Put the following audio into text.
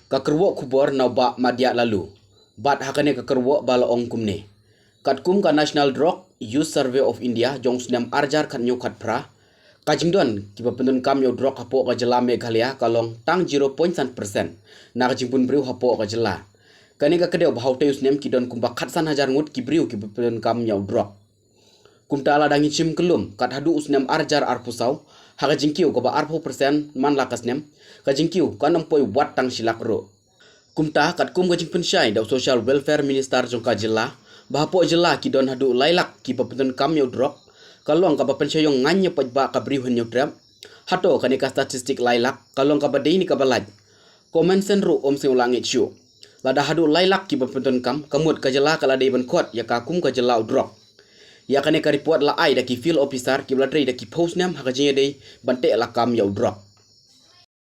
Kakerwo kubor na ba Madiah LALOO. Bat hakane kakerwo bala ong kumne. Kat kum ka National Drok Youth Survey of India jong snam arjar kat nyu kat pra. Kajingdon Kiba Pyndonkam yo Drok Haka Jylla Meghalaya kalong tang 0.1% na kajimpun briu Haka Jylla. Kani ka kedeu bahau teus nem kidon kumba khatsan hajar ngut kibriu Kiba Pyndonkam yo Drok. Kumta ala dangi chim kelum kat hadu usnem arjar arpusau haka jingkiu ko ba 40% man lakas nem ka jingkiu ka nampoi wat tang silak ro. Kumta kat kum gajing Pynshaiong da Social Welfare Minister jong ka Jylla bahapo Jylla kidon hadu Lak Kiba Pyndonkam yo Drok kalong ka ba Pynshaiong Ngaiñ Paidbah kabriu hen yo trap hato kani ka statistik Lak kalong ka ba deini ka balaj komen senru sing ulangi chu lada hadu Lak Kiba Pyndonkam kamut ka Jylla kala dei ban khot ya ka kum ka Jylla Drok. Ya kane ka report la ai da ki field officer ki blatri da ki post nam haka jing dei bante la kam ya Drok.